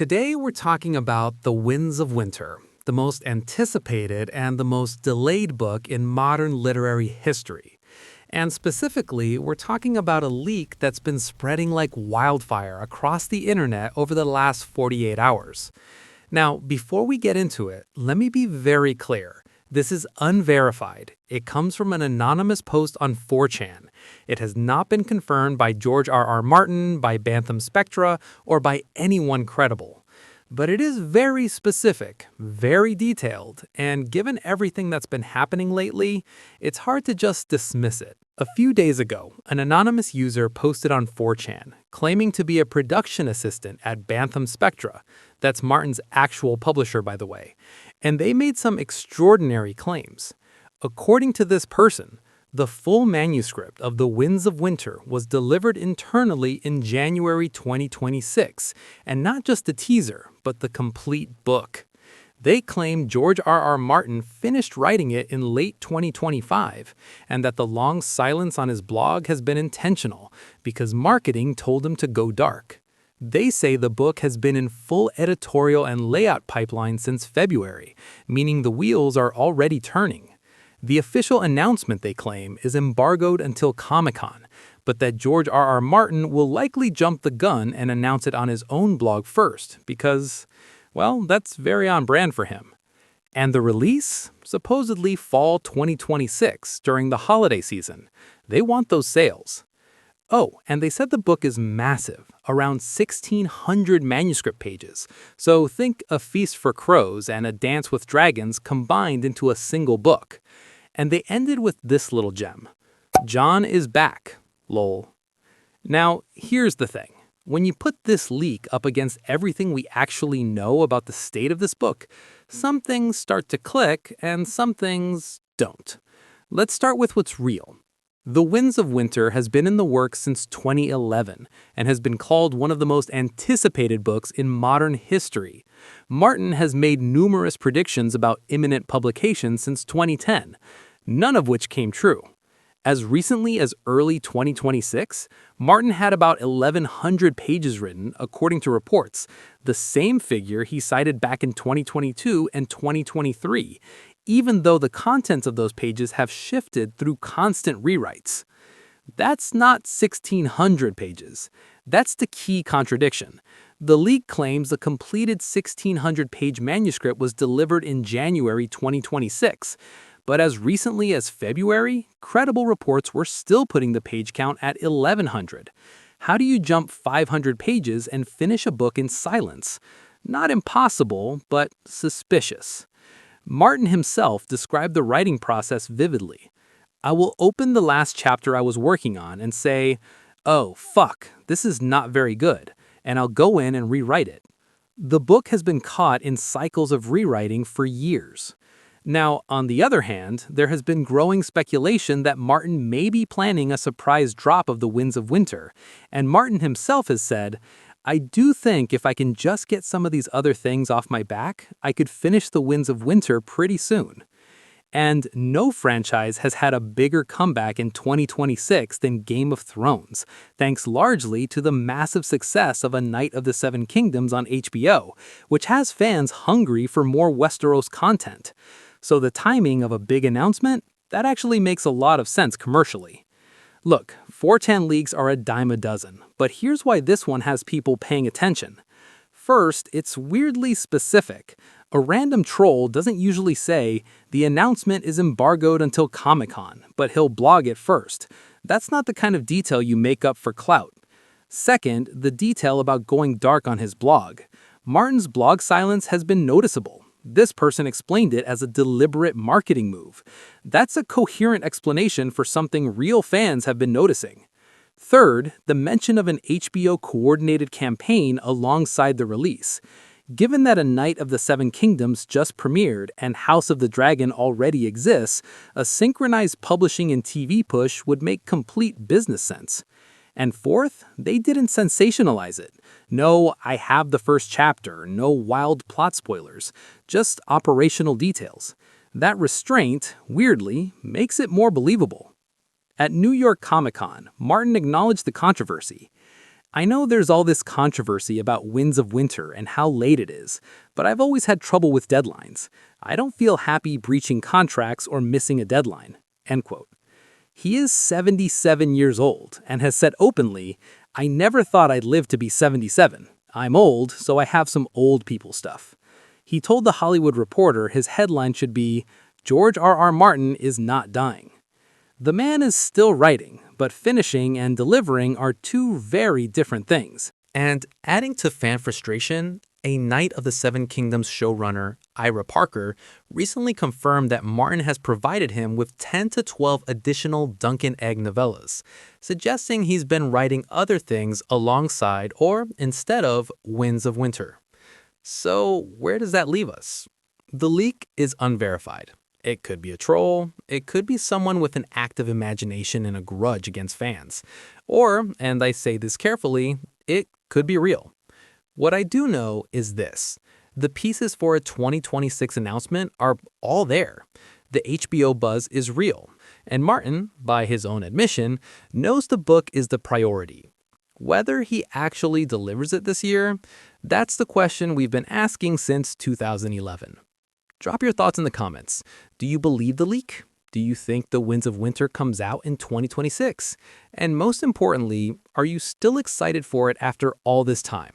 Today we're talking about The Winds of Winter, the most anticipated and the most delayed book in modern literary history. And specifically, we're talking about a leak that's been spreading like wildfire across the internet over the last 48 hours. Now, before we get into it, let me be very clear. This is unverified. It comes from an anonymous post on 4chan. It has not been confirmed by George R.R. Martin, by Bantam Spectra, or by anyone credible. But it is very specific, very detailed, and given everything that's been happening lately, it's hard to just dismiss it. A few days ago, an anonymous user posted on 4chan, claiming to be a production assistant at Bantam Spectra. That's Martin's actual publisher, by the way. And they made some extraordinary claims. According to this person, the full manuscript of The Winds of Winter was delivered internally in January 2026, and not just the teaser, but the complete book. They claim George R.R. Martin finished writing it in late 2025, and that the long silence on his blog has been intentional, because marketing told him to go dark. They say the book has been in full editorial and layout pipeline since February, meaning the wheels are already turning. The official announcement, they claim, is embargoed until Comic-Con, but that George R.R. Martin will likely jump the gun and announce it on his own blog first, because, well, that's very on brand for him. And the release? Supposedly fall 2026, during the holiday season. They want those sales. Oh, and they said the book is massive, around 1,600 manuscript pages. So think A Feast for Crows and A Dance with Dragons combined into a single book. And they ended with this little gem. John is back, lol. Now, here's the thing. When you put this leak up against everything we actually know about the state of this book, some things start to click and some things don't. Let's start with what's real. The Winds of Winter has been in the works since 2011 and has been called one of the most anticipated books in modern history. Martin has made numerous predictions about imminent publication since 2010, none of which came true. As recently as early 2026, Martin had about 1,100 pages written, according to reports, the same figure he cited back in 2022 and 2023, even though the contents of those pages have shifted through constant rewrites. That's not 1,600 pages. That's the key contradiction. The leak claims the completed 1,600-page manuscript was delivered in January 2026, but as recently as February, credible reports were still putting the page count at 1,100. How do you jump 500 pages and finish a book in silence? Not impossible, but suspicious. Martin himself described the writing process vividly. I will open the last chapter I was working on and say, oh, fuck, this is not very good, and I'll go in and rewrite it. The book has been caught in cycles of rewriting for years. Now, on the other hand, there has been growing speculation that Martin may be planning a surprise drop of The Winds of Winter, and Martin himself has said, I do think if I can just get some of these other things off my back, I could finish The Winds of Winter pretty soon. And no franchise has had a bigger comeback in 2026 than Game of Thrones, thanks largely to the massive success of A Knight of the Seven Kingdoms on HBO, which has fans hungry for more Westeros content. So the timing of a big announcement, that actually makes a lot of sense commercially. Look, 4chan leaks are a dime a dozen, but here's why this one has people paying attention. First, it's weirdly specific. A random troll doesn't usually say, the announcement is embargoed until Comic-Con, but he'll blog it first. That's not the kind of detail you make up for clout. Second, the detail about going dark on his blog. Martin's blog silence has been noticeable. This person explained it as a deliberate marketing move. That's a coherent explanation for something real fans have been noticing. Third, the mention of an HBO coordinated campaign alongside the release. Given that A Knight of the Seven Kingdoms just premiered and House of the Dragon already exists, a synchronized publishing and TV push would make complete business sense. And fourth, they didn't sensationalize it. No, I have the first chapter, no wild plot spoilers, just operational details. That restraint, weirdly, makes it more believable. At New York Comic Con, Martin acknowledged the controversy. I know there's all this controversy about Winds of Winter and how late it is, but I've always had trouble with deadlines. I don't feel happy breaching contracts or missing a deadline." End quote. He is 77 years old and has said openly, "I never thought I'd live to be 77. I'm old, so I have some old people stuff." He told The Hollywood Reporter his headline should be, "George R. Martin is not dying." The man is still writing, but finishing and delivering are two very different things. And adding to fan frustration, a Knight of the Seven Kingdoms showrunner, Ira Parker, recently confirmed that Martin has provided him with 10 to 12 additional Duncan Egg novellas, suggesting he's been writing other things alongside or instead of Winds of Winter. So, where does that leave us? The leak is unverified. It could be a troll, it could be someone with an active imagination and a grudge against fans. Or, and I say this carefully, it could be real. What I do know is this. The pieces for a 2026 announcement are all there. The HBO buzz is real. And Martin, by his own admission, knows the book is the priority. Whether he actually delivers it this year, that's the question we've been asking since 2011. Drop your thoughts in the comments. Do you believe the leak? Do you think The Winds of Winter comes out in 2026? And most importantly, are you still excited for it after all this time?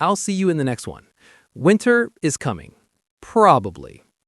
I'll see you in the next one. Winter is coming. Probably.